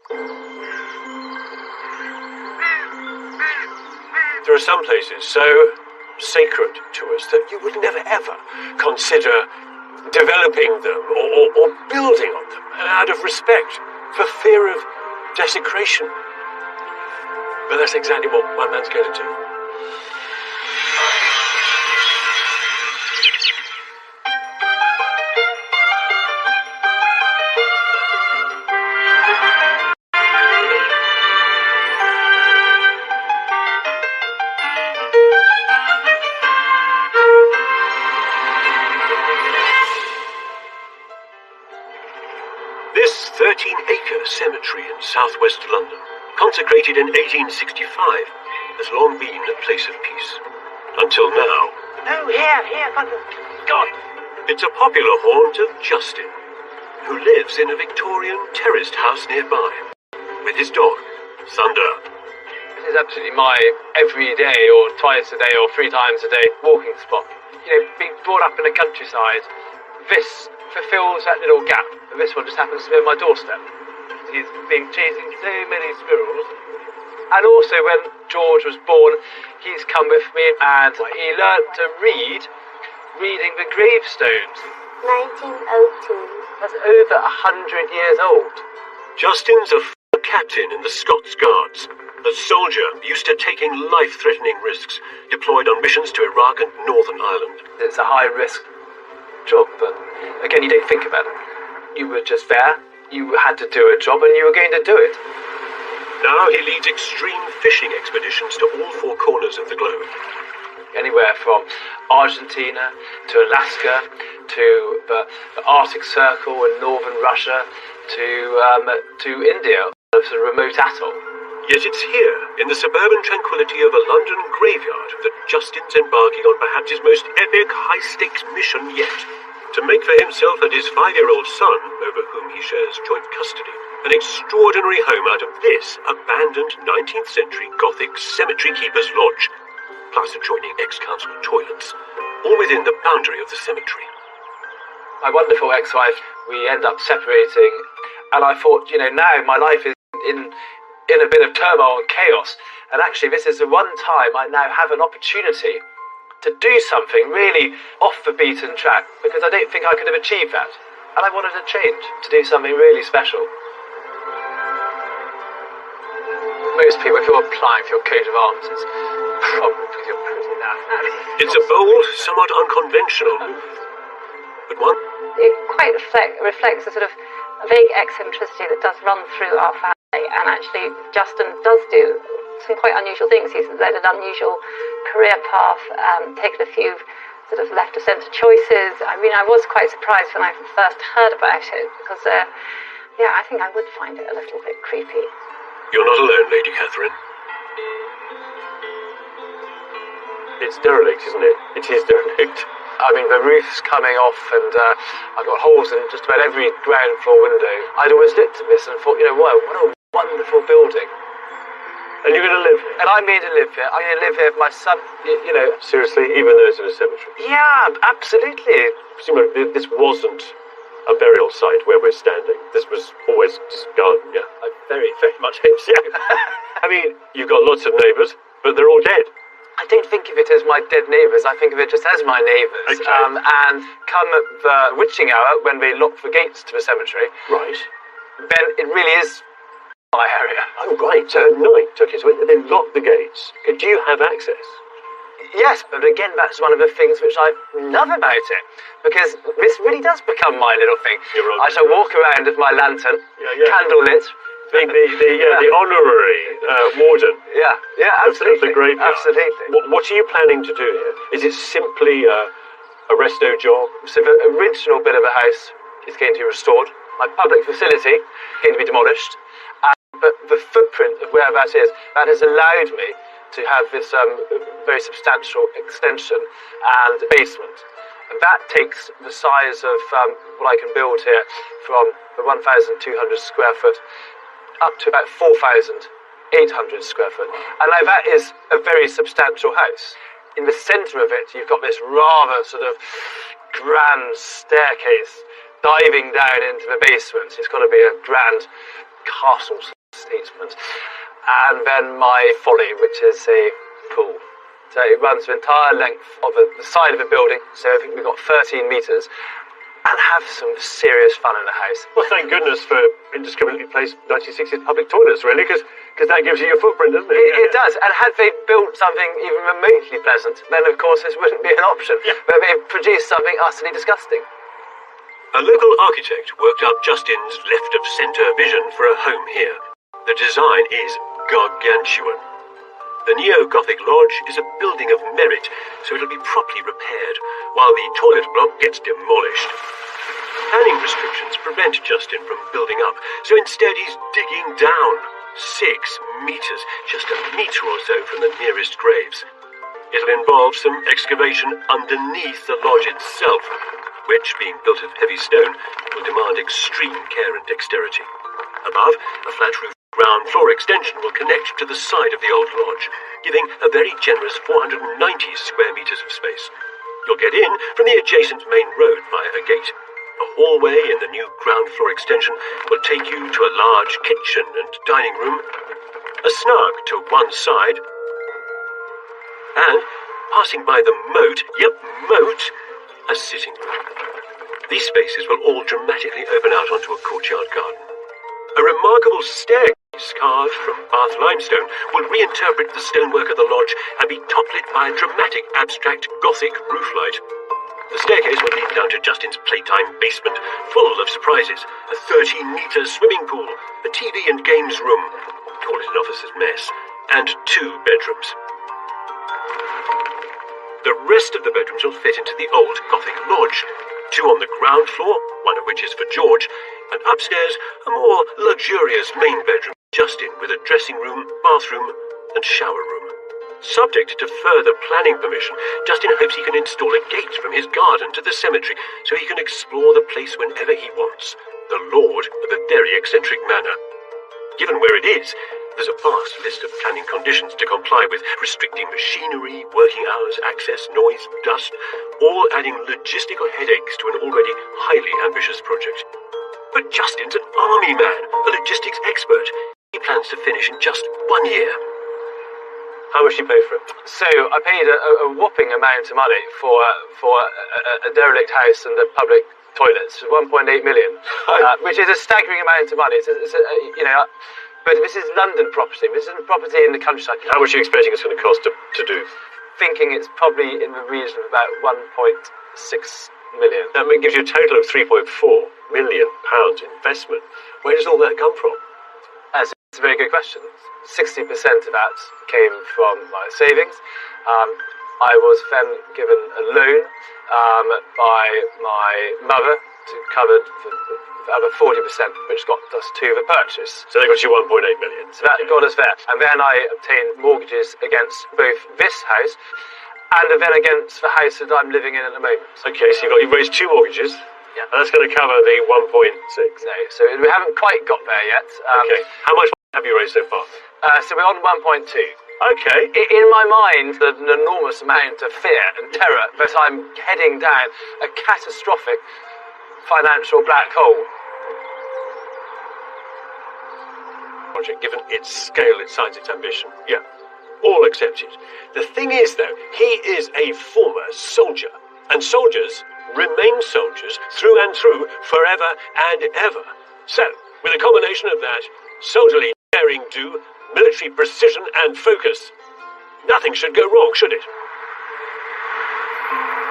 There are some places so sacred to us that you would never ever consider developing them or building on them out of respect, for fear of desecration. But that's exactly what my man's going to do. This 13-acre cemetery in southwest London, consecrated in 1865, has long been a place of peace. Until now. Oh, here, God! It's a popular haunt of Justin, who lives in a Victorian terraced house nearby, with his dog, Thunder. This is absolutely my everyday, or twice a day, or 3 times a day walking spot. You know, being brought up in the countryside, this fulfills that little gap. And this one just happens to be on my doorstep. He's been chasing so many squirrels. And also when George was born, he's come with me and he learnt to read, reading the gravestones. 1902. That's over 100 years old. Justin's a captain in the Scots Guards. A soldier used to taking life-threatening risks, deployed on missions to Iraq and Northern Ireland. It's a high-risk job, but again, you don't think about it. You were just there, you had to do a job, and you were going to do it. Now he leads extreme fishing expeditions to all 4 corners of the globe. Anywhere from Argentina to Alaska to the Arctic Circle in northern Russia to India, a remote atoll. Yet it's here, in the suburban tranquility of a London graveyard, that Justin's embarking on perhaps his most epic high-stakes mission yet. To make for himself and his 5-year-old son, over whom he shares joint custody, an extraordinary home out of this abandoned 19th century Gothic cemetery keeper's lodge, plus adjoining ex-council toilets, all within the boundary of the cemetery. My wonderful ex-wife, we end up separating, and I thought, you know, now my life is in a bit of turmoil and chaos, and actually this is the one time I now have an opportunity to do something really off the beaten track, because I don't think I could have achieved that. And I wanted to change, to do something really special. Most people, if you're applying for your coat of arms, it's probably because you're pretty naff. It's a bold, somewhat unconventional move, but one. It quite reflects a sort of vague eccentricity that does run through our family, and actually Justin does do some quite unusual things. He's led an unusual career path, taken a few sort of left-of-centre choices. I mean, I was quite surprised when I first heard about it, because, I think I would find it a little bit creepy. You're not alone, Lady Catherine. It's derelict, isn't it? It is derelict. I mean, the roof's coming off, and I've got holes in just about every ground floor window. I'd always looked at this and thought, you know, wow, what a wonderful building. And you're going to live here? And I'm going to live here. I'm going to live here with my son, you know. Seriously? Even though it's in a cemetery? Yeah, absolutely. Presumably this wasn't a burial site where we're standing. This was always just garden, yeah? I very, very much hope so. I mean, you've got lots of neighbours, but they're all dead. I don't think of it as my dead neighbours. I think of it just as my neighbours. Okay. And come the witching hour, when they lock the gates to the cemetery, Right. then it really is my area. Oh, right. So at night, okay, so they lock the gates. Do you have access? Yes, but again, that's one of the things which I love about it, because this really does become my little thing. You're right. I shall walk around with my lantern, Yeah. candle lit. The honorary warden. Yeah, absolutely. Of the graveyard. Absolutely. What are you planning to do here? Is it simply a resto job? So the original bit of the house is going to be restored. My public facility is going to be demolished. But the footprint of where that is, that has allowed me to have this very substantial extension and basement. And that takes the size of what I can build here from the 1,200 square foot up to about 4,800 square foot. And now that is a very substantial house. In the centre of it, you've got this rather sort of grand staircase diving down into the basement. It's got to be a grand castle statesman. And then my folly, which is a pool. So it runs the entire length of the side of a building, so I think we've got 13 metres, and have some serious fun in the house. Well, thank goodness for indiscriminately placed 1960s public toilets, really, because that gives you your footprint, doesn't it? It does, and had they built something even remotely pleasant, then of course this wouldn't be an option. Yeah. But they've produced something utterly disgusting. A local architect worked out Justin's left-of-centre vision for a home here. The design is gargantuan. The Neo-Gothic Lodge is a building of merit, so it'll be properly repaired, while the toilet block gets demolished. Planning restrictions prevent Justin from building up, so instead he's digging down. 6 metres, just a metre or so from the nearest graves. It'll involve some excavation underneath the lodge itself, which, being built of heavy stone, will demand extreme care and dexterity. Above, a flat roof ground floor extension will connect to the side of the old lodge, giving a very generous 490 square metres of space. You'll get in from the adjacent main road via a gate. A hallway in the new ground floor extension will take you to a large kitchen and dining room, a snug to one side, and, passing by the moat, a sitting room. These spaces will all dramatically open out onto a courtyard garden. A remarkable staircase carved from Bath limestone will reinterpret the stonework of the lodge and be toplit by a dramatic abstract Gothic rooflight. The staircase will lead down to Justin's playtime basement, full of surprises, a 13-metre swimming pool, a TV and games room, call it an officer's mess, and 2 bedrooms. The rest of the bedrooms will fit into the old Gothic lodge, 2 on the ground floor, one of which is for George, and upstairs a more luxurious main bedroom, Justin, with a dressing room, bathroom, and shower room. Subject to further planning permission, Justin hopes he can install a gate from his garden to the cemetery so he can explore the place whenever he wants, the lord of a very eccentric manor. Given where it is, there's a vast list of planning conditions to comply with, restricting machinery, working hours, access, noise, dust, all adding logistical headaches to an already highly ambitious project. But Justin's an army man, a logistics expert. He plans to finish in just 1 year. How much you pay for it? So I paid a whopping amount of money for a derelict house and the public toilets, 1.8 million, which is a staggering amount of money. But this is London property. This isn't property in the countryside. How much are you expecting it's going to cost to do? Thinking it's probably in the region of about 1.6 million. That gives you a total of £3.4 million investment. Where does all that come from? It's a very good question. 60% of that came from my savings. I was then given a loan by my mother to cover the other 40%, which got us to the purchase. So they got you 1.8 million. So that got us there. And then I obtained mortgages against both this house and then against the house that I'm living in at the moment. Okay, so you raised 2 mortgages. Yeah. And that's going to cover the 1.6. No, so we haven't quite got there yet. Okay. How much have you raised so far? So we're on 1.2. Okay. In my mind, there's an enormous amount of fear and terror that I'm heading down a catastrophic financial black hole. Project, given its scale, its size, its ambition. Yeah. All accepted. The thing is, though, he is a former soldier. And soldiers remain soldiers through and through, forever and ever. So, with a combination of that, soldierly daring do, military precision and focus, nothing should go wrong, should it?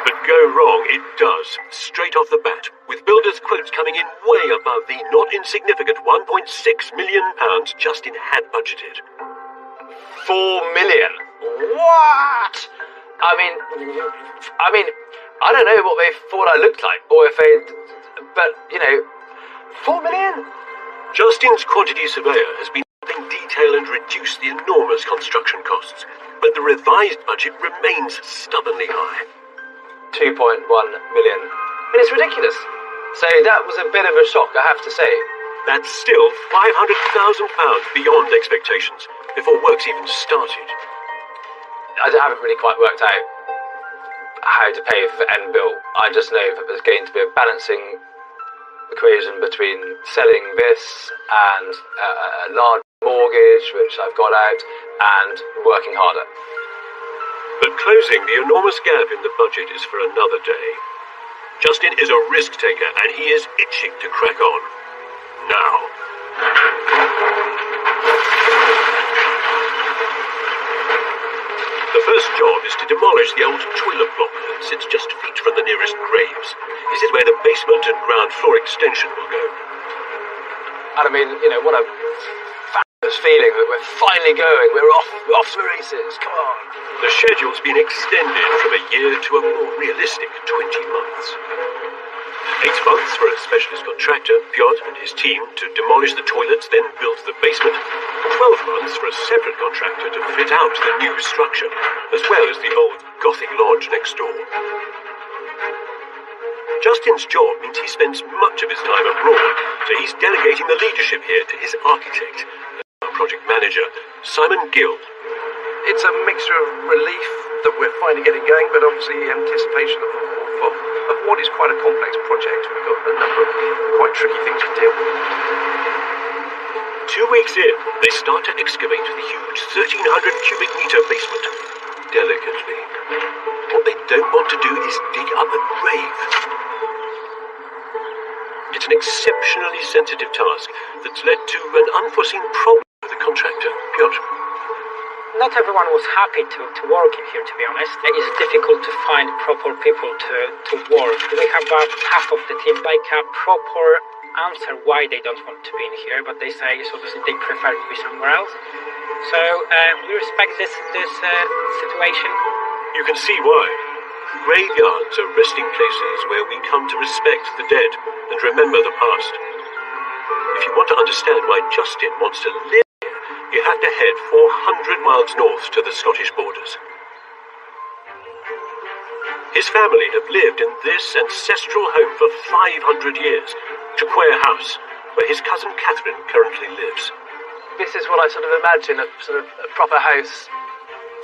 But go wrong it does, straight off the bat, with builders' quotes coming in way above the not insignificant £1.6 million Justin had budgeted. 4 million? What? I mean, I don't know what they thought I looked like, or if they, but, 4 million? Justin's quantity surveyor has been helping detail and reduce the enormous construction costs, but the revised budget remains stubbornly high. 2.1 million. I mean, it's ridiculous. So that was a bit of a shock, I have to say. That's still £500,000 beyond expectations, before work's even started. I haven't really quite worked out how to pay for the end bill. I just know that there's going to be a balancing equation between selling this and a large mortgage, which I've got out, and working harder. But closing the enormous gap in the budget is for another day. Justin is a risk taker and he is itching to crack on. Now. The first job is to demolish the old toilet block that sits just feet from the nearest graves. This is where the basement and ground floor extension will go. And I mean, what a fabulous feeling that we're finally going. We're off to the races. Come on. The schedule's been extended from a year to a more realistic 20 months. 8 months for a specialist contractor, Piotr and his team, to demolish the toilets, then build the basement. 12 months for a separate contractor to fit out the new structure, as well as the old Gothic lodge next door. Justin's job means he spends much of his time abroad, so he's delegating the leadership here to his architect, our project manager, Simon Gill. It's a mixture of relief that we're finally getting going, but obviously anticipation of what is quite a complex project. We've got a number of quite tricky things to deal with. 2 weeks in, they start to excavate the huge 1,300 cubic meter basement. Delicately. What they don't want to do is dig up a grave. It's an exceptionally sensitive task that's led to an unforeseen problem with the contractor, Piotr. Not everyone was happy to work in here, to be honest. It is difficult to find proper people to work. We have about half of the team like a proper answer why they don't want to be in here, but they say so they prefer to be somewhere else. So we respect this situation. You can see why. Graveyards are resting places where we come to respect the dead and remember the past. If you want to understand why Justin wants to live, you have to head 400 miles north to the Scottish borders. His family have lived in this ancestral home for 500 years, Traquair House, where his cousin Catherine currently lives. This is what I sort of imagine a proper house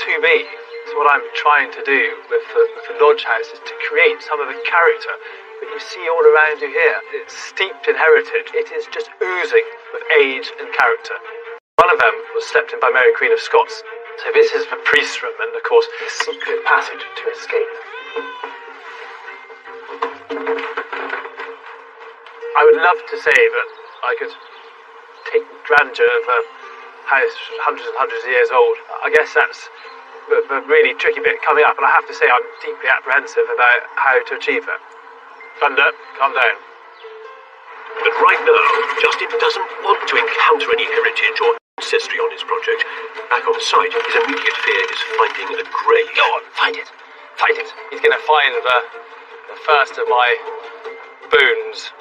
to be. So what I'm trying to do with the lodge house is to create some of the character that you see all around you here. It's steeped in heritage. It is just oozing with age and character. One of them was slept in by Mary Queen of Scots. So this is the priest's room and, of course, the secret passage to escape. I would love to say that I could take the grandeur of a house hundreds and hundreds of years old. I guess that's the really tricky bit coming up, and I have to say I'm deeply apprehensive about how to achieve that. Thunder, calm down. But right now, Justin doesn't want to encounter any heritage or ancestry on his project. Back on site, his immediate fear is finding a grave. Go on, find it. Find it. He's going to find the first of my boons.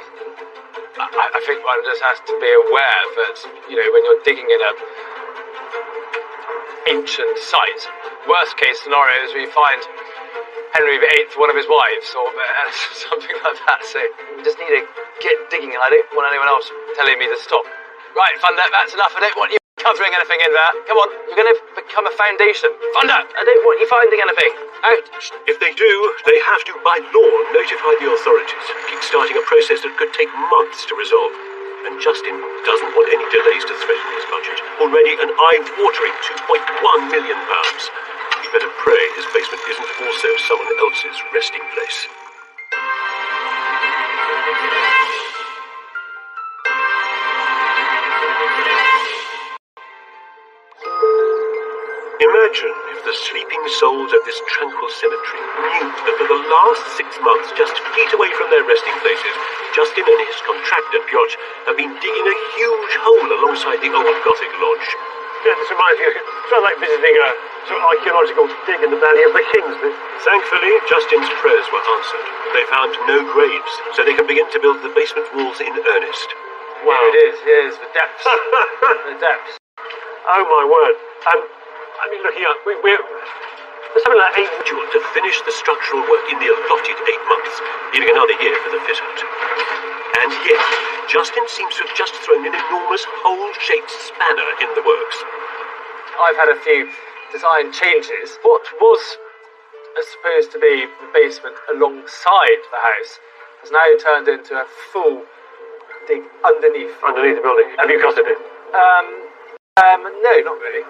I think one just has to be aware that, when you're digging in a ancient site, worst case scenario is we find Henry VIII, one of his wives, or something like that. So we just need to get digging, and I don't want anyone else telling me to stop. Right, Thunder, that's enough. I don't want you covering anything in there. Come on, you're going to become a foundation. Thunder, I don't want you finding anything. Out. If they do, they have to, by law, notify the authorities, kickstarting a process that could take months to resolve. And Justin doesn't want any delays to threaten his budget. Already an eye-watering £2.1 million. He better pray his basement isn't also someone else's resting place. Imagine if the sleeping souls of this tranquil cemetery knew that for the last 6 months, just feet away from their resting places, Justin and his contractor, Piotr, have been digging a huge hole alongside the old Gothic lodge. Yeah, this reminds me, it's sort of like visiting a sort of archaeological dig in the Valley of the Kings. Thankfully, Justin's prayers were answered. They found no graves, so they can begin to build the basement walls in earnest. Wow. Here it is, here's the depths. The depths. Oh my word. I mean, looking up, we're something like 8 to finish the structural work in the allotted 8 months, leaving another year for the fit-out. And yet, Justin seems to have just thrown an enormous hole-shaped spanner in the works. I've had a few design changes. What was supposed to be the basement alongside the house has now turned into a full dig underneath. Underneath the building. Have you costed it? No, not really.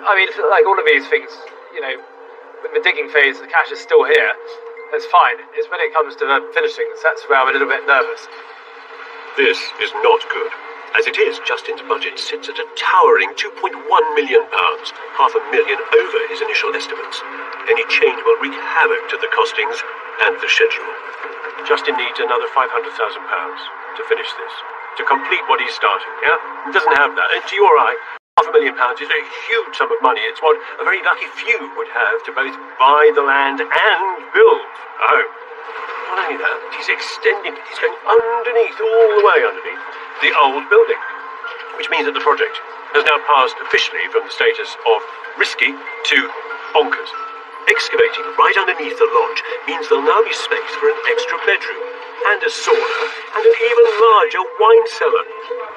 I mean, like all of these things, you know, in the digging phase, the cash is still here. That's fine. It's when it comes to the finishing, that's where I'm a little bit nervous. This is not good. As it is, Justin's budget sits at a towering £2.1 million, £500,000 over his initial estimates. Any change will wreak havoc to the costings and the schedule. Justin needs another £500,000 to finish this, to complete what he's started, yeah? He doesn't have that. And to your eye, £500,000 is a huge sum of money. It's what a very lucky few would have to both buy the land and build a home. Not only that, he's extending it. He's going underneath, all the way underneath, the old building. Which means that the project has now passed officially from the status of risky to bonkers. Excavating right underneath the lodge means there'll now be space for an extra bedroom, and a sauna, and an even larger wine cellar.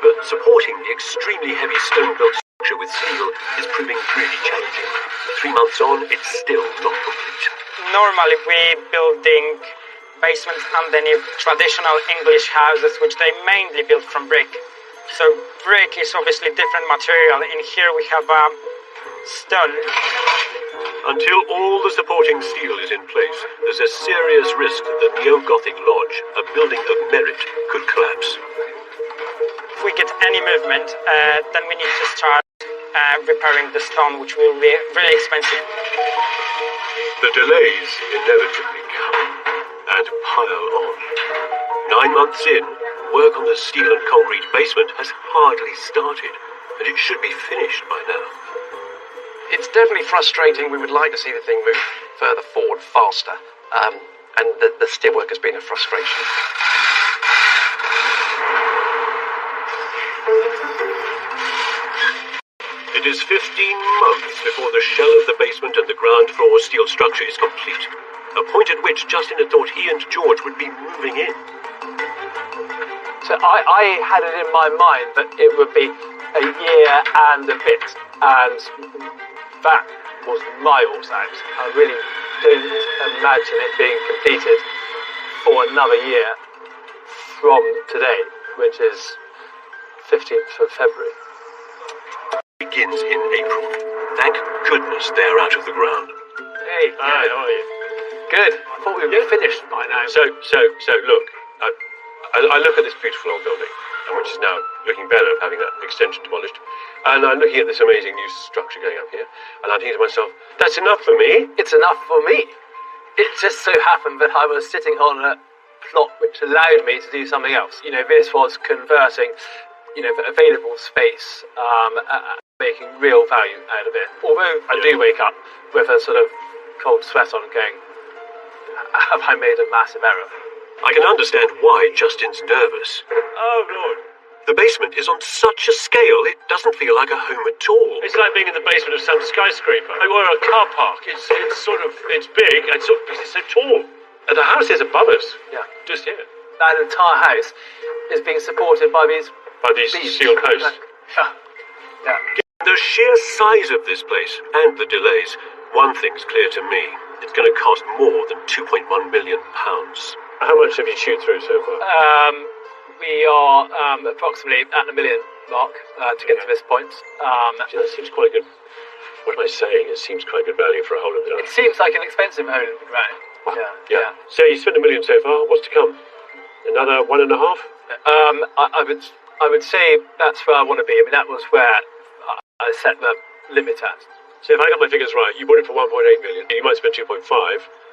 But supporting the extremely heavy stone-built structure with steel is proving really challenging. 3 months on, it's still not complete. Normally we're building basements underneath traditional English houses, which they mainly built from brick. So brick is obviously different material. In here we have stone. Until all the supporting steel is in place, there's a serious risk that the Neo-Gothic Lodge, a building of merit, could collapse. If we get any movement, then we need to start repairing the stone, which will be really expensive. The delays inevitably come and pile on. 9 months in, work on the steel and concrete basement has hardly started, and it should be finished by now. It's definitely frustrating. We would like to see the thing move further forward, faster. And the steelwork has been a frustration. It is 15 months before the shell of the basement and the ground floor steel structure is complete, a point at which Justin had thought he and George would be moving in. So I had it in my mind that it would be a year and a bit, and that was miles out. I really don't imagine it being completed for another year from today, which is 15th of February. Begins in April. Thank goodness they're out of the ground. Hey, Hi, how are you? good. I thought we would be finished by now. So look, I look at this beautiful old building, which is now looking better of having that extension demolished, and I'm looking at this amazing new structure going up here, and I'm thinking to myself, that's enough for me. It's enough for me. It just so happened that I was sitting on a plot which allowed me to do something else. You know, this was converting, you know, the available space, making real value out of it. Although I do wake up with a sort of cold sweat on going, have I made a massive error? I can understand why Justin's nervous. Oh, Lord. The basement is on such a scale, it doesn't feel like a home at all. It's like being in the basement of some skyscraper. Or a car park. It's big, and it's so tall. And the house is above us. Yeah. Just here. That entire house is being supported by these beams. Steel posts. Yeah. The sheer size of this place and the delays, one thing's clear to me. It's going to cost more than £2.1 million. How much have you chewed through so far? We are approximately at the $1 million mark to get to this point. Actually, that seems quite good. What am I saying? It seems quite good value for a hole in the ground. It seems like an expensive hole in the ground. Yeah. So you spent $1 million so far. What's to come? Another 1.5? I would say that's where I want to be. I mean, that was where I set the limit at. So if I got my figures right, you bought it for 1.8 million. You might spend 2.5,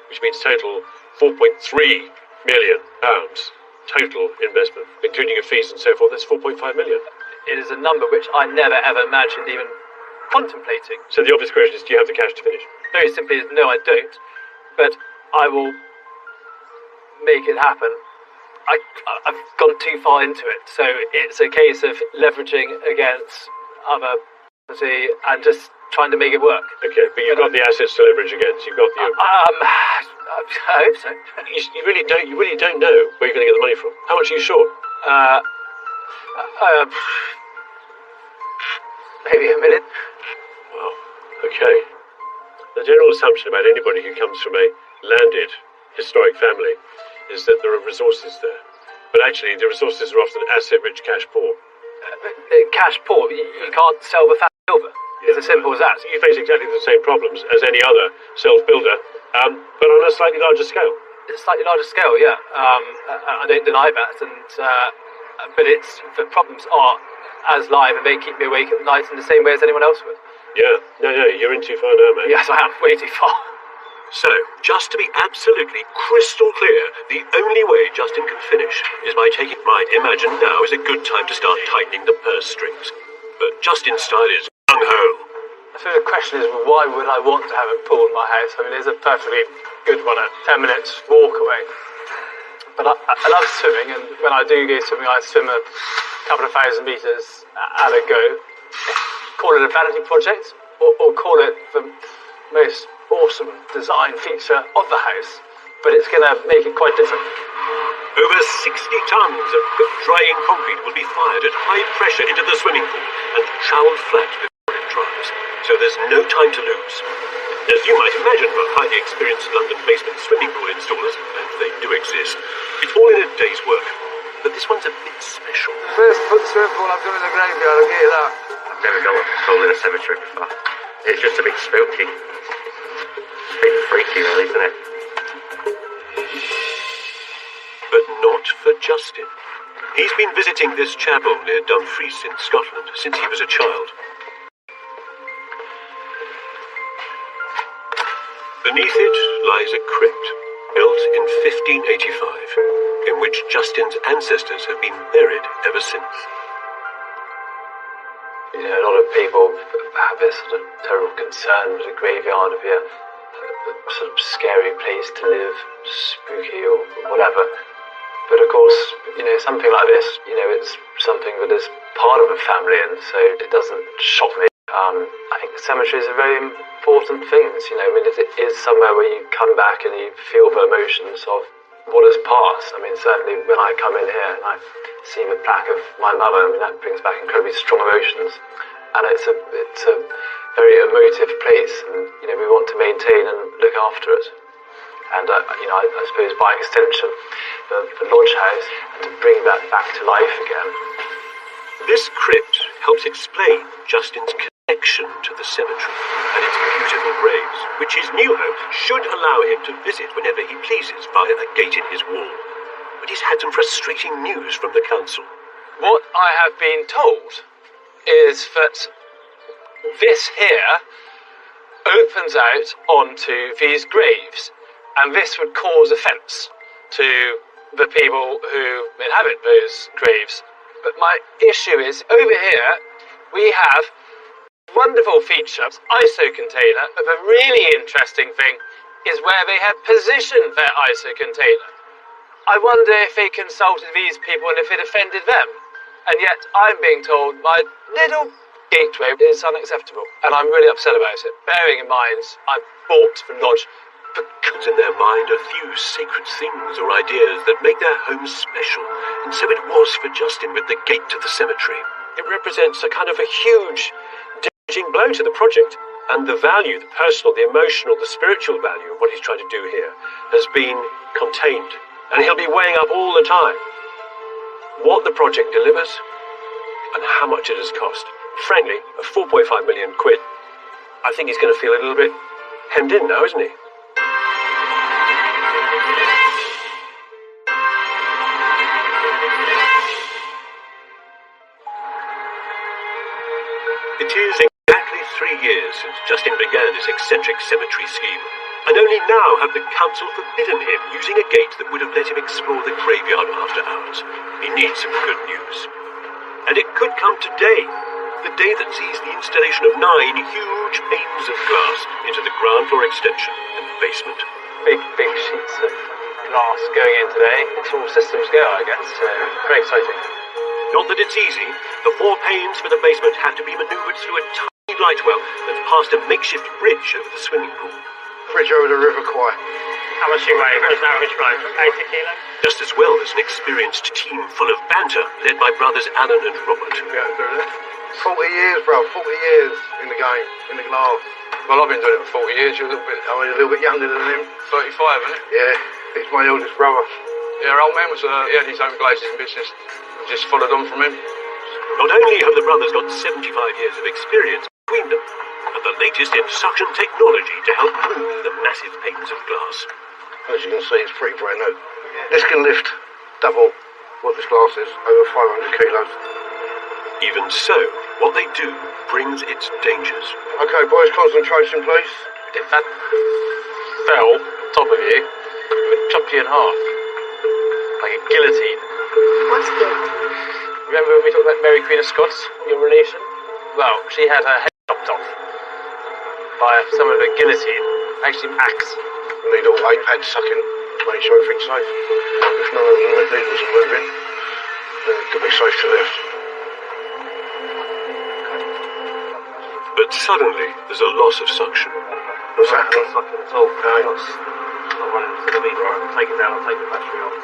which means total 4.3 million pounds total investment, including your fees and so forth. That's 4.5 million. It is a number which I never ever imagined even contemplating. So the obvious question is, do you have the cash to finish? Very simply, no, I don't. But I will make it happen. I've gone too far into it, so it's a case of leveraging against other property and just trying to make it work. Okay, but you've got the assets to leverage against. You've got the. I hope so. You really don't know where you're going to get the money from. How much are you short? Maybe $1 million. Wow. Okay. The general assumption about anybody who comes from a landed historic family is that there are resources there. But actually, the resources are often asset-rich, cash-poor. Cash poor, you can't sell the fat silver. It's as simple as that. You face exactly the same problems as any other self-builder, but on a slightly larger scale. It's a slightly larger scale, yeah. I don't deny that, but the problems are as live, and they keep me awake at night in the same way as anyone else would. Yeah, no, you're in too far now, mate. Yes, I am way too far. So, just to be absolutely crystal clear, the only way Justin can finish is by taking mine. Imagine now is a good time to start tightening the purse strings. But Justin's style is gung-ho. So the question is, why would I want to have a pool in my house? I mean, there's a perfectly good one at 10 minutes walk away. But I love swimming, and when I do go swimming, I swim a couple of thousand metres at a go. Call it a vanity project, or call it the most awesome design feature of the house, but it's going to make it quite different. Over 60 tons of quick-drying concrete will be fired at high pressure into the swimming pool and troweled flat before it dries, so there's no time to lose. As you might imagine for highly experienced London basement swimming pool installers, and they do exist, it's all in a day's work. But this one's a bit special. First swimming pool I've done in the graveyard, I'll get you that. I've never done a pool in a cemetery before. It's just a bit spooky. It's a bit freaky, really, isn't it? But not for Justin. He's been visiting this chapel near Dumfries in Scotland since he was a child. Beneath it lies a crypt, built in 1585, in which Justin's ancestors have been buried ever since. You know, a lot of people have this sort of terrible concern with the graveyard of a sort of scary place to live, spooky or whatever. But of course, you know, something like this, you know, it's something that is part of a family, and so it doesn't shock me. I think the cemetery is a very important thing. You know, I mean, it is somewhere where you come back and you feel the emotions of what has passed. I mean, certainly when I come in here and I see the plaque of my mother, I mean, that brings back incredibly strong emotions. And it's a very emotive place, and, you know, we want to maintain and look after it. And, you know, I suppose by extension, the lodge house, and to bring that back to life again. This crypt helps explain Justin's connection to the cemetery and its beautiful graves, which his new home should allow him to visit whenever he pleases via a gate in his wall. But he's had some frustrating news from the council. What I have been told is that this here opens out onto these graves, and this would cause offence to the people who inhabit those graves. But my issue is, over here, we have wonderful features, ISO container, but the really interesting thing is where they have positioned their ISO container. I wonder if they consulted these people and if it offended them. And yet I'm being told my little gateway is unacceptable, and I'm really upset about it, bearing in mind I bought the lodge because in their mind a few sacred things or ideas that make their home special, and so it was for Justin with the gate to the cemetery. It represents a kind of a huge damaging blow to the project, and the value, the personal, the emotional, the spiritual value of what he's trying to do here has been contained, and he'll be weighing up all the time what the project delivers and how much it has cost. Frankly, a 4.5 million quid, I think he's going to feel a little bit hemmed in now, isn't he? It is exactly 3 years since Justin began this eccentric cemetery scheme, and only now have the council forbidden him using a gate that would have let him explore the graveyard after hours. He needs some good news. And it could come today, the day that sees the installation of 9 huge panes of glass into the ground floor extension and basement. big sheets of glass going in today. It's all systems go, I guess. Very exciting. Not that it's easy. The 4 panes for the basement have to be manoeuvred through a tiny light well and past a makeshift bridge over the swimming pool. Bridge over the River Kwai. How much you weigh? What's the average weight? 80 kilos? Just as well as an experienced team full of banter led by brothers Alan and Robert. 40 years, bro. 40 years in the game, in the glass. Well, I've been doing it for 40 years. You're a little bit I mean, a little bit younger than him. 35, isn't it? Yeah, he's my eldest brother. Yeah, old man he had his own glazes and business. I just followed on from him. Not only have the brothers got 75 years of experience between them, but the latest in suction technology to help move the massive panes of glass. As you can see, it's pretty brand new. This can lift double what this glass is, over 500 kilos. Even so, what they do brings its dangers. Okay, boys, concentration, please. If that fell on top of you, it would chop you in half. Like a guillotine. What's guillotine? Remember when we talked about Mary Queen of Scots, your relation? Well, she had her head chopped off by someone with a guillotine, actually an axe. We need all 8 pads sucking to make sure everything's safe. If none of the needles are moving, then it could be safe to lift. But suddenly, there's a loss of suction. What's that? Not sucking at all. Not running to the meter. Take it down and take the battery off.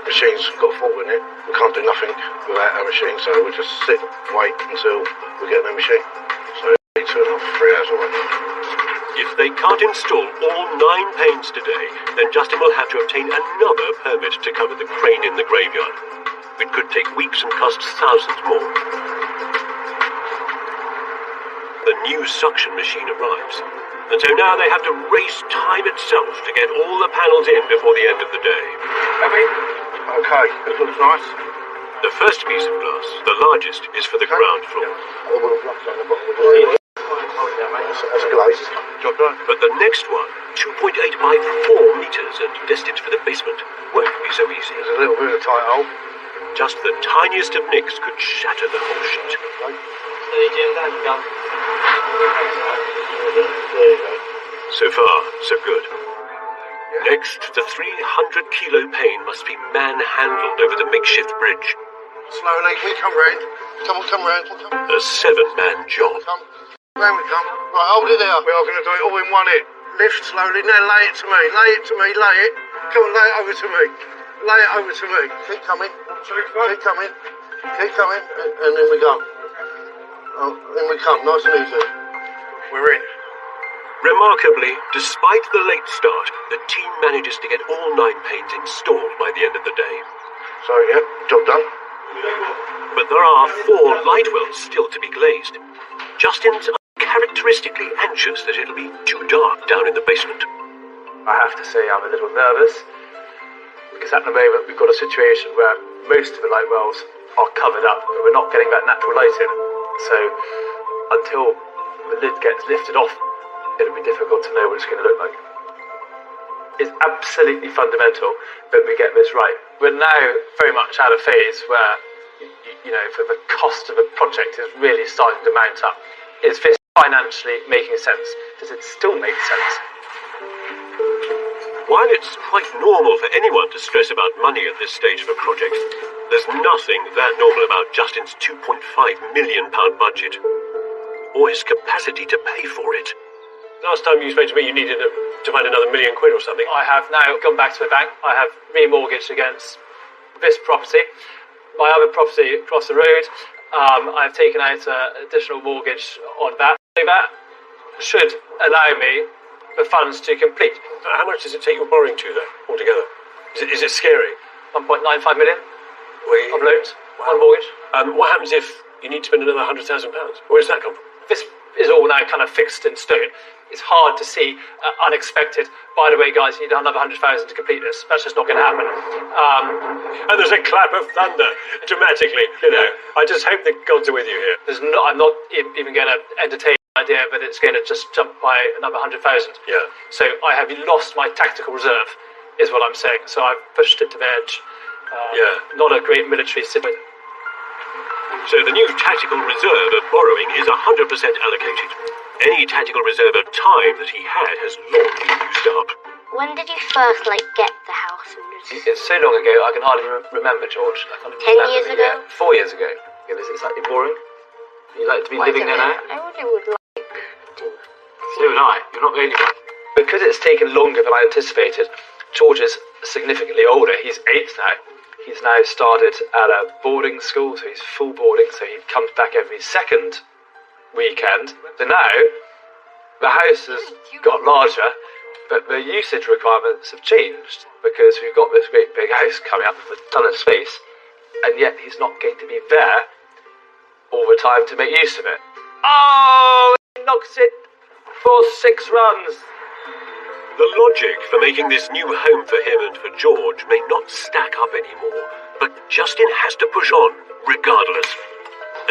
Machine's got a fault in it. We can't do nothing without our machine, so we'll just sit, wait until we get the machine. So it's 2.5 to 3 hours away. If they can't install all 9 panes today, then Justin will have to obtain another permit to cover the crane in the graveyard. It could take weeks and cost thousands more. The new suction machine arrives, and so now they have to race time itself to get all the panels in before the end of the day. Okay, it looks nice. The first piece of glass, the largest, is for the ground floor. All the blocks on the bottom. That's glazed. Job done. But the next one, 2.8 by 4 meters and destined for the basement, won't be so easy. There's a little bit of a tight hole. Just the tiniest of nicks could shatter the whole sheet. There you go. So far, so good. Next, the 300-kilo pane must be man-handled over the makeshift bridge. Slowly, we come round. Come round. A 7-man job. Come. Round we come. Right, hold it there. We are going to do it all in one hit. Lift slowly. Now lay it to me. Lay it. Come on, lay it over to me. Lay it over to me. Keep coming. Keep coming. And then we go. Oh, in we come. Nice and easy. We're in. Remarkably, despite the late start, the team manages to get all 9 panes installed by the end of the day. So, yeah, job done. But there are 4 light wells still to be glazed. Justin's uncharacteristically anxious that it'll be too dark down in the basement. I have to say I'm a little nervous, because at the moment we've got a situation where most of the light wells are covered up, and we're not getting that natural light in. So, until the lid gets lifted off, it'll be difficult to know what it's going to look like. It's absolutely fundamental that we get this right. We're now very much at a phase where, for the cost of a project is really starting to mount up. Is this financially making sense? Does it still make sense? While it's quite normal for anyone to stress about money at this stage of a project, there's nothing that normal about Justin's £2.5 million budget, or his capacity to pay for it. Last time you spoke to me, you needed to find another £1 million or something. I have now gone back to the bank. I have remortgaged against this property. My other property across the road, I've taken out an additional mortgage on that. So that should allow me the funds to complete. How much does it take your borrowing to, though, altogether? Is it scary? 1.95 million of loans on mortgage. What happens if you need to spend another £100,000? Where does that come from? This is all now kind of fixed in stone. It's hard to see unexpected. By the way, guys, you need another 100,000 to complete this. That's just not going to happen. And there's a clap of thunder, dramatically. I just hope the gods are with you here. I'm not even going to entertain the idea that it's going to just jump by another 100,000. Yeah. So I have lost my tactical reserve, is what I'm saying. So I've pushed it to the edge. Not a great military city. So the new tactical reserve of borrowing is 100% allocated. Any tactical reserve of time that he had has long been used up. When did you first, get the house? It's so long ago, I can hardly remember, George. I can't 10 years ago? 4 years ago. Yeah, it's slightly boring. You like to be living there now? I really would like to. So would I. You're not the only one. Because it's taken longer than I anticipated, George is significantly older. He's 8 now. He's now started at a boarding school, so he's full boarding, so he comes back every second weekend. So now, the house has got larger, But the usage requirements have changed because we've got this great big house coming up with a ton of space, and yet he's not going to be there all the time to make use of it. Oh, he knocks it for 6 runs. The logic for making this new home for him and for George may not stack up anymore, but Justin has to push on, regardless.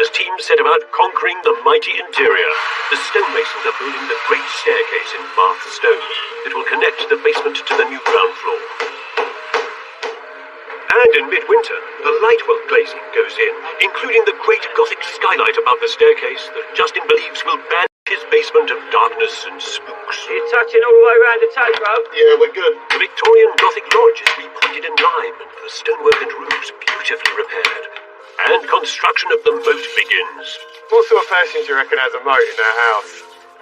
As teams set about conquering the mighty interior, the stonemasons are building the great staircase in Bath stone that will connect the basement to the new ground floor. And in midwinter, the lightwork glazing goes in, including the great Gothic skylight above the staircase that Justin believes will ban his basement of darkness and spooks. You're touching all the way around the tape, Rob? Yeah, we're good. The Victorian Gothic lodge is repointed in lime, and the stonework and roofs beautifully repaired. And construction of the moat begins. What sort of person do you reckon has a moat in their house?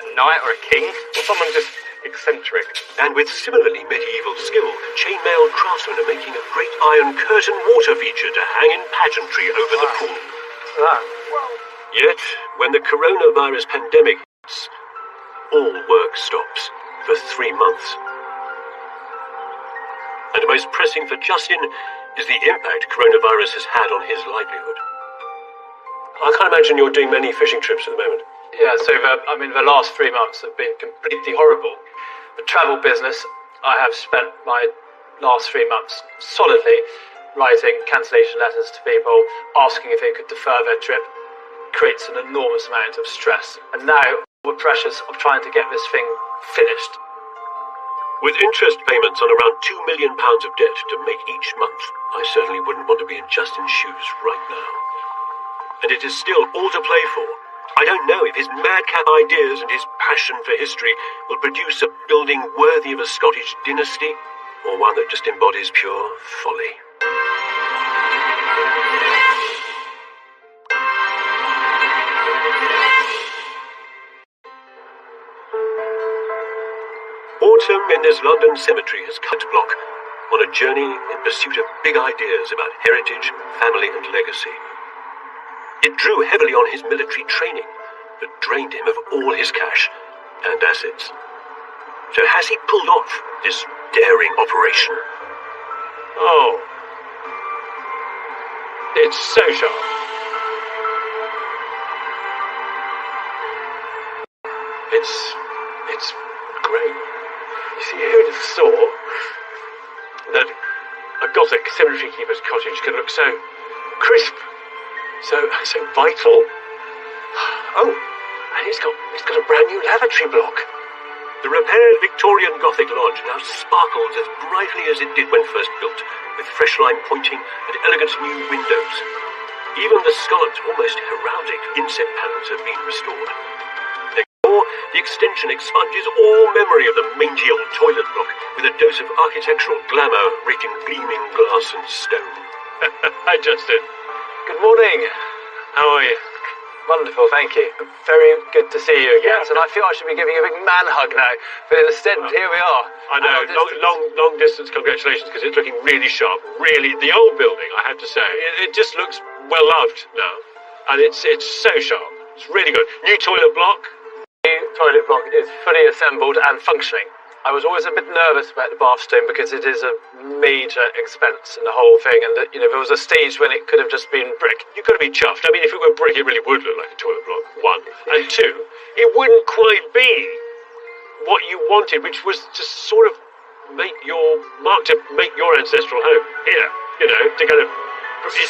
A knight or a king? Or someone just eccentric? And with similarly medieval skill, chainmail craftsmen are making a great iron curtain water feature to hang in pageantry over the pool. Yet, when the coronavirus pandemic hits, all work stops for 3 months. And most pressing for Justin is the impact coronavirus has had on his livelihood. I can't imagine you're doing many fishing trips at the moment. Yeah, so the last 3 months have been completely horrible. The travel business, I have spent my last 3 months solidly writing cancellation letters to people, asking if they could defer their trip. Creates an enormous amount of stress. And now, the pressures of trying to get this thing finished. With interest payments on around £2 million of debt to make each month, I certainly wouldn't want to be in Justin's shoes right now. And it is still all to play for. I don't know if his madcap ideas and his passion for history will produce a building worthy of a Scottish dynasty, or one that just embodies pure folly. Autumn in this London cemetery has cut block on a journey in pursuit of big ideas about heritage, family and legacy. It drew heavily on his military training, but drained him of all his cash and assets. So has he pulled off this daring operation? Oh. It's so sharp. It's great. You see, who'd have thought that a Gothic cemetery keeper's cottage could look so crisp, so vital. Oh, and it's got a brand new lavatory block. The repaired Victorian Gothic lodge now sparkles as brightly as it did when first built, with fresh lime pointing and elegant new windows. Even the scalloped, almost heraldic inset panels have been restored. The extension expunges all memory of the mangy old toilet block with a dose of architectural glamour rich in gleaming glass and stone. Hi, Justin. Good morning. How are you? Wonderful, thank you. Very good to see you again. And I feel I should be giving you a big man hug now, but instead, here we are. I know, long distance congratulations, because it's looking really sharp. Really, the old building, I have to say, it just looks well loved now, and it's so sharp. It's really good. New toilet block. The toilet block is fully assembled and functioning. I was always a bit nervous about the bath stone because it is a major expense in the whole thing, and that, you know, there was a stage when it could have just been brick. You've got to be chuffed. I mean, if it were brick, it really would look like a toilet block, one. And two, it wouldn't quite be what you wanted, which was to sort of make your ancestral home here, you know, to kind of...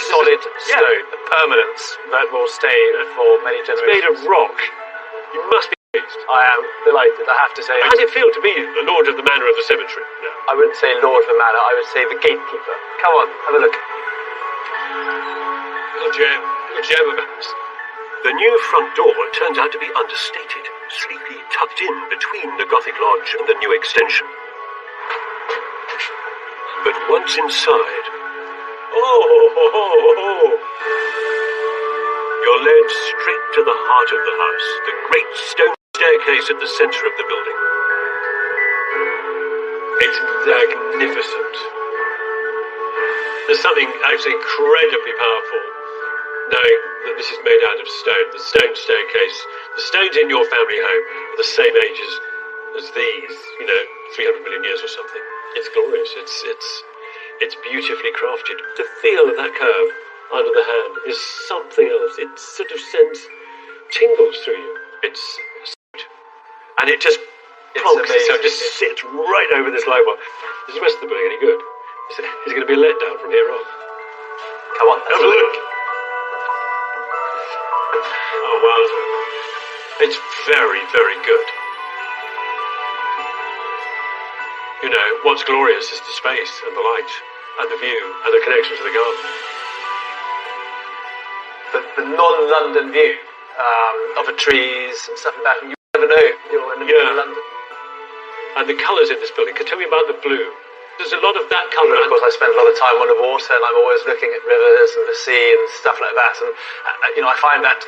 Solid stone, a permanence that will stay for many generations. It's made of rock. You must be pleased. I am delighted, I have to say. How does it feel to be the Lord of the Manor of the Cemetery? No. I wouldn't say Lord of the Manor, I would say the gatekeeper. Come on, have a look. Little gem of a house. The new front door turns out to be understated, sleekly tucked in between the Gothic lodge and the new extension. But once inside... You're led straight to the heart of the house, the great stone staircase at the centre of the building. It's magnificent. There's something actually incredibly powerful knowing that this is made out of stone. The stone staircase, the stones in your family home are the same ages as these, you know, 300 million years or something. It's glorious. It's beautifully crafted. The feel of that curve under the hand is something else. It sort of sends tingles through you. It's and it just plonks itself, just sits right over this light bulb. Is the rest of the building any good? Is it going to be a letdown from here on? Come on, have a look. Oh wow, it's very, very good. You know, what's glorious is the space and the light and the view and the connection to the garden. The non-London view of the trees and stuff like that. You never know you're in the middle of London. And the colours in this building. Tell me about the blue. There's a lot of that colour. Of course, I spend a lot of time on the water, and I'm always looking at rivers and the sea and stuff like that. And I find that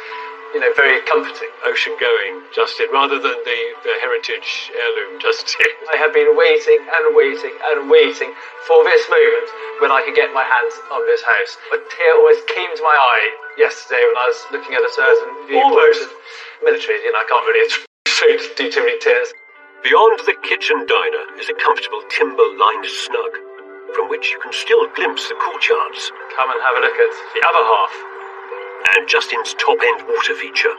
very comforting. Ocean going, Justin, rather than the heritage heirloom, Justin. I have been waiting and waiting and waiting for this moment when I could get my hands on this house. A tear always came to my eye yesterday when I was looking at a certain viewpoint. Military, I can't really do too many tears. Beyond the kitchen diner is a comfortable timber-lined snug, from which you can still glimpse the courtyards. Come and have a look at the other half. And Justin's top-end water feature.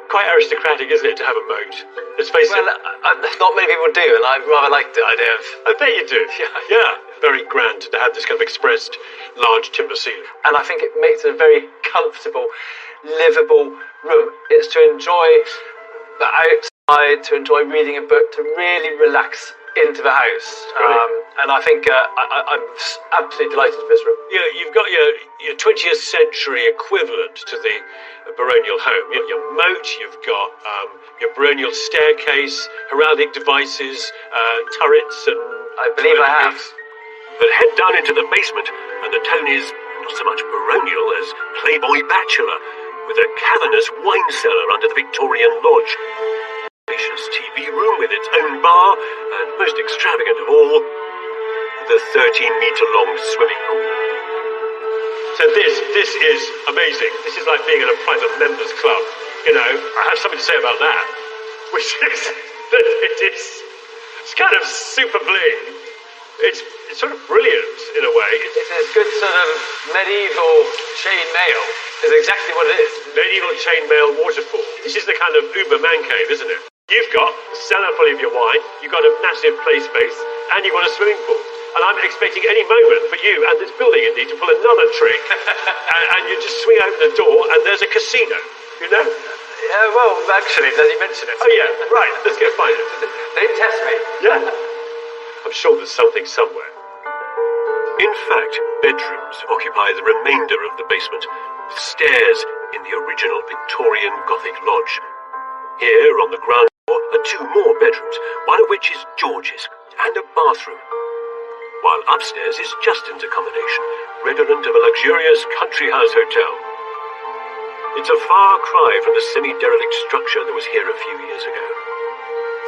Quite aristocratic, isn't it, to have a moat? Let's face it. Well, not many people do, and I rather like the idea of... I bet you do. Yeah. Very grand to have this kind of expressed large timber ceiling. And I think it makes it a very comfortable, livable room. It's to enjoy the outside, to enjoy reading a book, to really relax into the house. And I think I'm absolutely delighted with this room. Yeah, you've got your 20th century equivalent to the baronial home. Your moat, you've got your baronial staircase, heraldic devices, turrets, and... I believe I have. But head down into the basement, and the tone is not so much baronial as Playboy Bachelor, with a cavernous wine cellar under the Victorian Lodge. Spacious TV room with its own bar, and most extravagant of all, the 13-metre-long swimming pool. So this is amazing. This is like being in a private members club. I have something to say about that, which is that it's kind of super bling. It's sort of brilliant in a way. It's a good sort of medieval chainmail. Is exactly what it is. Medieval chainmail waterfall. This is the kind of Uber man cave, isn't it? You've got a cellar full of your wine, you've got a massive play space, and you've got a swimming pool. And I'm expecting any moment for you and this building indeed to pull another trick, and you just swing open the door and there's a casino, Yeah, well, actually, as you mentioned it. Oh yeah, right, let's go find it. Don't test me. Yeah. I'm sure there's something somewhere. In fact, bedrooms occupy the remainder of the basement, with stairs in the original Victorian Gothic lodge. Here, on the ground floor, are two more bedrooms, one of which is George's, and a bathroom. While upstairs is Justin's accommodation, redolent of a luxurious country house hotel. It's a far cry from the semi-derelict structure that was here a few years ago.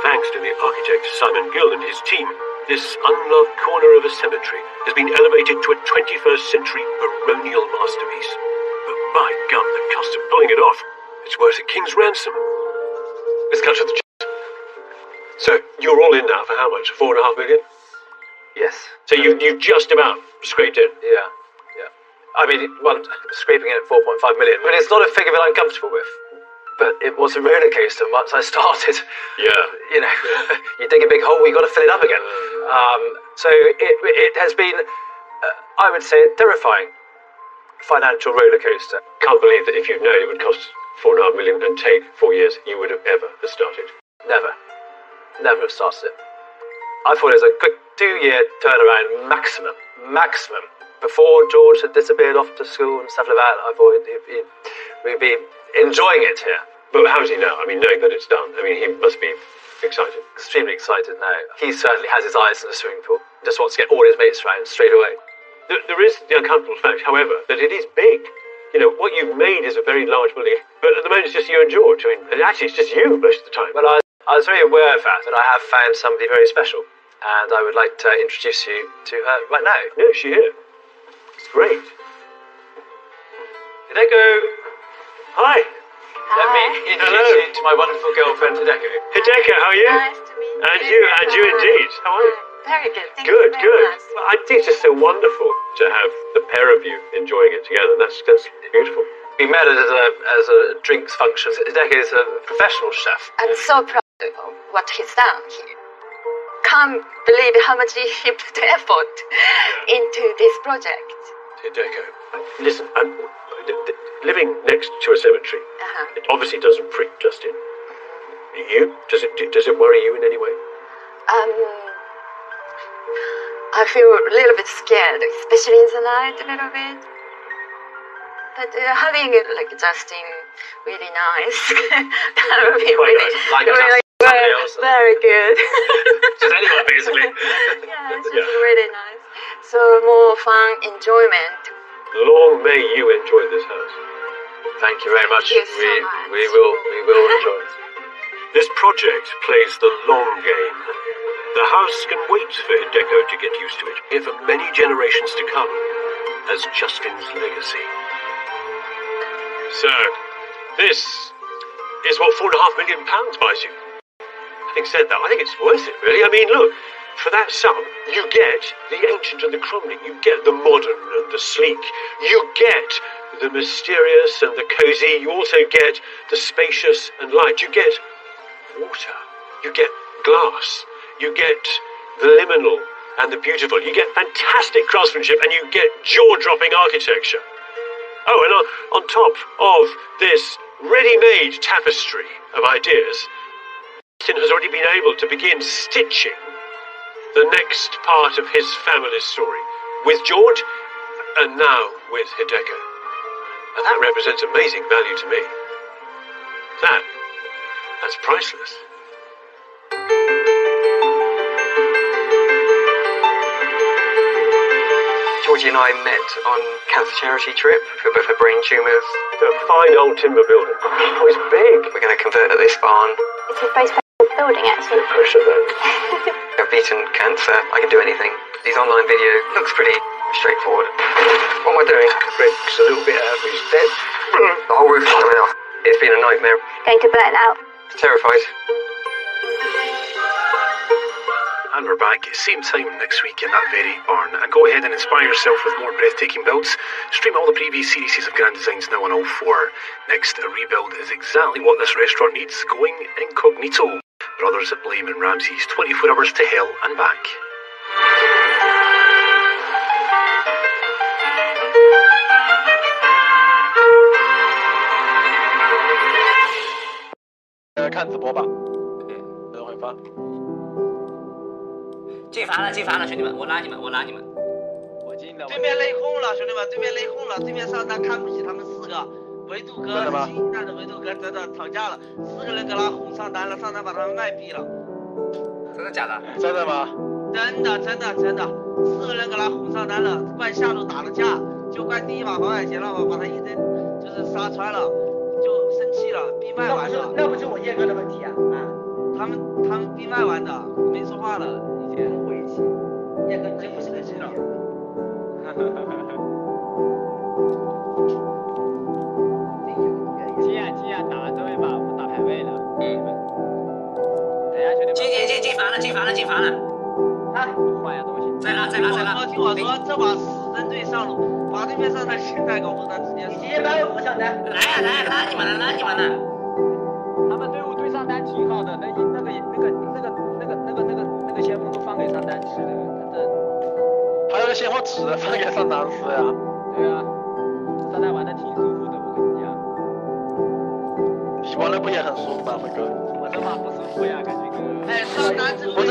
Thanks to the architect Simon Gill and his team, this unloved corner of a cemetery has been elevated to a 21st century baronial masterpiece. But by gum, the cost of pulling it off, it's worth a king's ransom. Let's cut to the chase. So, you're all in now for how much? 4.5 million? Yes. So you've just about scraped in? Yeah. I mean, scraping in at 4.5 million. But it's not a figure that I'm comfortable with. But it was a roller coaster once I started. Yeah. You dig a big hole, you've got to fill it up again. So it has been, I would say, a terrifying financial roller coaster. Can't believe that if you'd known it would cost 4.5 million and take 4 years, you would have ever have started. Never have started it. I thought it was a quick 2-year turnaround maximum. Before George had disappeared off to school and stuff like that, I thought we'd be enjoying it here. But how's he now? I mean, knowing that it's done, he must be excited. Extremely excited now. He certainly has his eyes in the swimming pool. Just wants to get all his mates round straight away. There is the uncomfortable fact, however, that it is big. What you've made is a very large building, but at the moment it's just you and George. And actually it's just you most of the time. Well, I was very aware of that, and I have found somebody very special. And I would like to introduce you to her right now. Yeah, she's here. It's great. Hideko. Hi. Hi. Let me introduce you to my wonderful girlfriend, Hideko. Hideko, how are you? Nice to meet you. And you indeed. How are you? Very good. Thank Good, you very good. much. Well, I think it's just so wonderful to have the pair of you enjoying it together. That's beautiful. We met it as a drinks function. Hideko is a professional chef. I'm so proud of what he's done. He can't believe how much he put effort into this project. Hideko, listen, living next to a cemetery, it obviously doesn't freak Justin. You? Does it worry you in any way? I feel a little bit scared, especially in the night, a little bit. But having like Justin, really nice. That would be Quite really, nice. Like really somebody else. very good. Just anyone, basically. Yeah, it's just really nice. So more fun, enjoyment. Long may you enjoy this house. Thank you very much. Thank you so much. We will enjoy it. This project plays the long game. The house can wait for Hideko to get used to it, here for many generations to come, as Justin's legacy. So, this is what £4.5 million buys you. Having said that, I think it's worth it, really. I mean, look, for that sum, you get the ancient and the crumbling, you get the modern and the sleek, you get the mysterious and the cozy, you also get the spacious and light, you get water, you get glass, you get the liminal and the beautiful, you get fantastic craftsmanship, and you get jaw-dropping architecture. Oh, and on top of this ready-made tapestry of ideas, Justin has already been able to begin stitching the next part of his family story with George and now with Hideko. And that represents amazing value to me. That's priceless. Georgie and I met on cancer charity trip for both her brain tumours. A fine old timber building. Oh, it's big. We're going to convert at this barn. It's a very special building, actually. Pressure then. I've beaten cancer. I can do anything. These online video looks pretty straightforward. What am I doing? Rick's a little bit out of his depth. The whole roof's coming off. It's been a nightmare. Going to burn out. Terrified. And we're back, same time next week in that very barn. And go ahead and inspire yourself with more breathtaking builds. Stream all the previous series of Grand Designs now on all four. Next, a rebuild is exactly what this restaurant needs, going incognito. Brothers at Blame and Ramsey's 24 Hours to Hell and Back.看直播吧，等会发。进阀了，进阀了，兄弟们，我拉你们，我拉你们。我进了。对面内讧了，兄弟们，对面内讧了，对面上单看不起他们4个，维度哥、新一代的维度哥真的吵架了，4个人给他哄上单了，上单把他们卖逼了。真的假的？真的吗？真的，4个人给他哄上单了，怪下路打了架，就怪第一把黄海杰让我把他一针就是杀穿了，就生气了，闭麦完的。那不是我叶哥的问题啊！他们闭麦完的，没说话了，已经晦气。叶哥真不是个人了。急啊，打完这位吧，我们打排位了。等一下，兄弟们。进阀了。啊，坏呀东西。再拉。听我说，这把死针对上路，把对面上单心态搞混，他直接。直接把我上单。来呀，拉你们了。他们队伍对上单挺好的，那个先锋都放给上单吃的，他这。还有个先锋只放给上单吃呀。对啊，上单玩的挺舒服的，我跟你讲。你玩的不也很舒服吗，辉哥？我这把不舒服呀，感觉哥。哎，上单这个位置，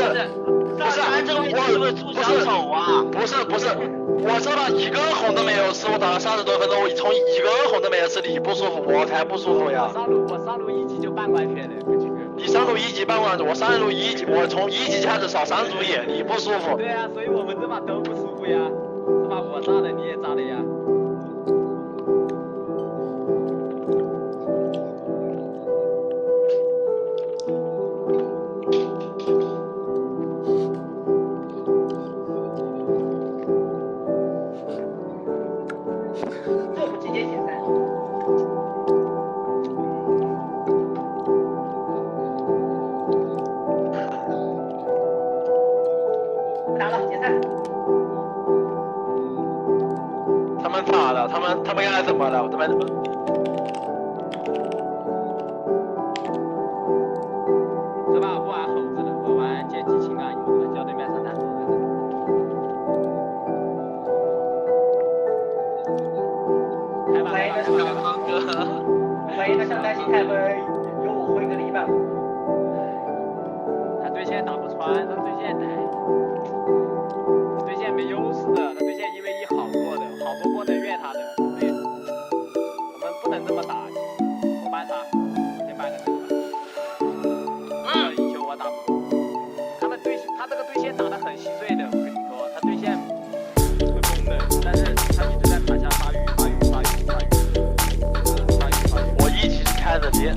上单这个位置是不是出小丑啊？不是，我这把一根红都没有吃，我打了30多分钟，我从一根红都没有吃，你不舒服，我才不舒服呀。我上路1级就半关血的，你上路1级半关，我上路1级，我从1级开始扫3组野，你不舒服。对啊，所以我们这把都不舒服呀，这把我炸的你也炸的呀。这不直接解散？们是吧？不玩猴子的，我玩街机情感游戏，叫对面上单头的。开吧，欢迎的小康哥，欢迎的小担心开门，有我回个礼拜。他对线打不穿，他对线没优势的，他对线1v1好多的，好多波能越他的，所以我们不能这么打。我搬啥？先搬的这个吧。一球我打不过。他这个对线打得很稀碎的，我跟你说，他对线会崩的，但是他一直在盘下发育。我一直开着连。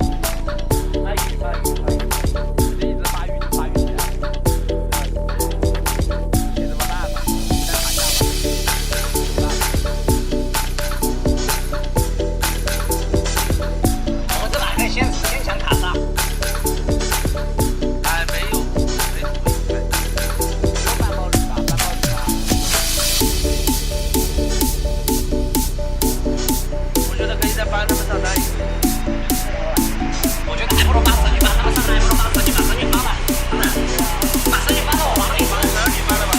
发育，这一直发育起来。没什么办法，再打架吧。我们这把可以先抢卡杀。哎，没有半暴力吧。我觉得可以再搬他们上单一点。我觉得还不如把神女搬，他们上来还不如把神女搬了，把神女搬到我王里帮，神女搬了吧。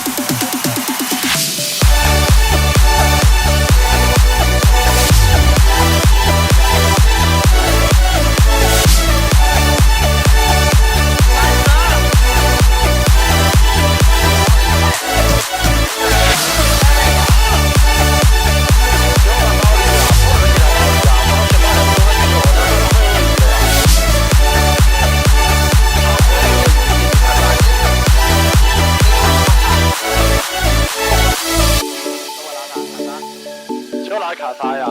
就拿卡莎呀，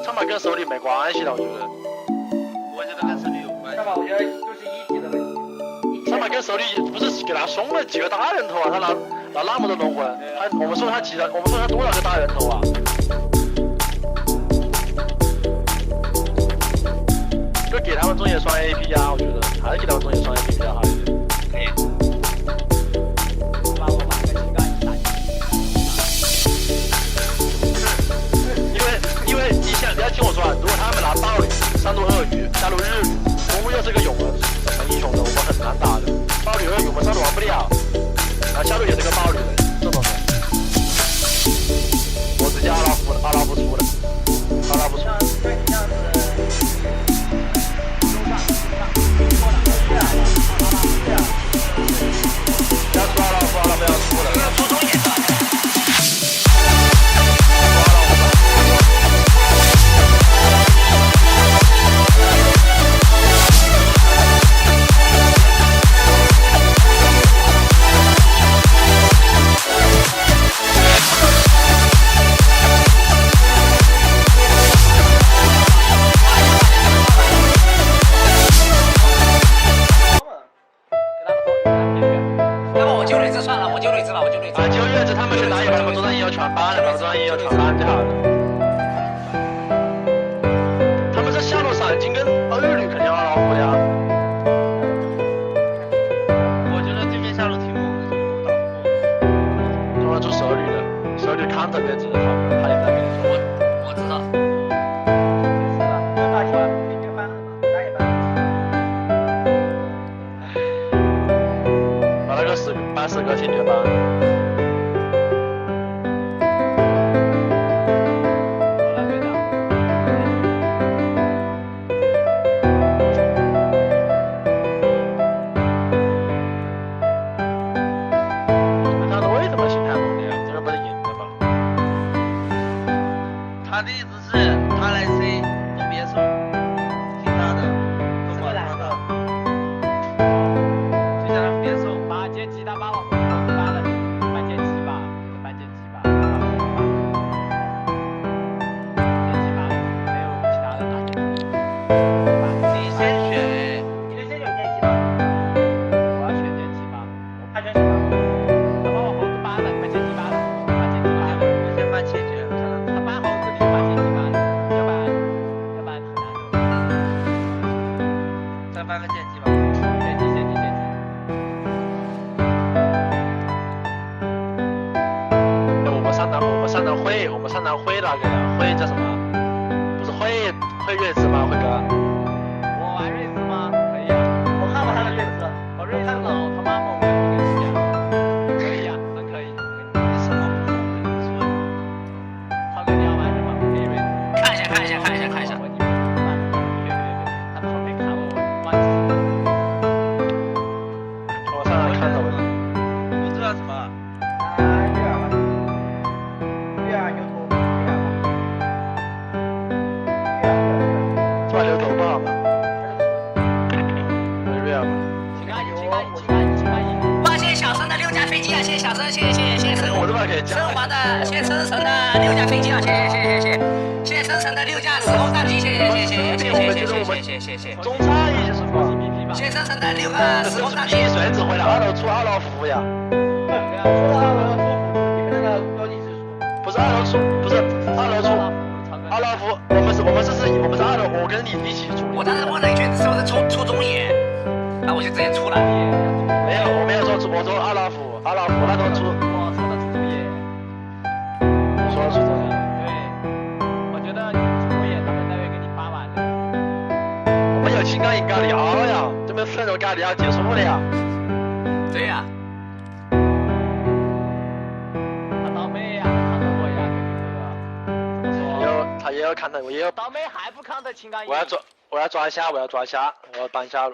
他们跟手里没关系的，我觉得。我觉得跟手里有关系。我觉得就是一级的问题。他们跟手里不是给他送了几个大人头啊？他拿那么多龙魂，我们说他多少个大人头啊？就给他们中野双 AP 呀，我觉得还是给他们中野双 AP 比较好一点。可以。把我把个情感打进因为你要听我说啊，如果他们拿暴力上路鳄鱼，下路日语，公又是个勇什么英雄的，我们很难打的。暴力鳄鱼我们上路玩不了，然后下路也是个暴力人，这种人。我直接阿拉夫出的，阿拉夫出。不要出阿拉夫，不要出了。初中也是。要不我救雷子算了，我救雷子吧，我救雷子。啊，救月子他们去打野，他们中单一要全搬了，把中单一要全搬掉了。他们这下路闪金跟二旅肯定要老虎的呀。我觉得对面下路挺猛的，打不过。中了出蛇旅的，蛇旅看着月子，他也在跟你说。我知道。大球明天搬了吗？打野搬。把那个10个天天搬。他的为什么心态猛烈啊？这个不是赢的吗？他的意思是，他来 C 都别送，听他的，都管他的。就叫他们别送，把阶级他把我搬了，搬阶级吧，搬阶级吧，阶级吧，没有其他的打阶级。你先选，你先选阶级吧，我要选阶级吧，我怕选什么？他把我猴子搬了，搬阶级搬了，搬阶级搬了，我先搬切决，他搬猴子你就搬阶级搬了，要不然很难的。再搬个剑姬吧。阶级。我们上单会那个呀，会叫什么？不是会会月子吗，辉哥？我玩瑞士吗？可以啊。我看过他的瑞士，我瑞士老他妈猛的，我跟你讲。可以啊，真可以。你什么说？涛哥你要玩什么？可以瑞士。看一下。他们说没看过我忘记。我上来看到了。不知道什么？突然有走吧吗？没有吗？哇，谢谢小生的6架飞机啊！谢谢小生，谢谢我这边可以升华的，谢谢生成的6架飞机啊！谢谢生成的6架时空战机，谢谢。中差一些是吧？谢谢生成的6个时空战机。谁指挥的？2楼出2楼服务呀？不是2楼出，不是2楼出，2楼服，我们是2楼，我跟你一起出。我当时问了一句，是不是出中野？然后我就直接出了。没有，我没有说出，我说2楼服那时候出。我说的出中野。我说的出中野。对，我觉得出中野他们那边给你发完了。我们有情感应该聊呀，这边分手该聊结束了呀。对呀。他倒霉呀，看着我呀，这个哥。他也有看到，我也有。倒霉还不看到情感。我要抓虾，我要搬虾。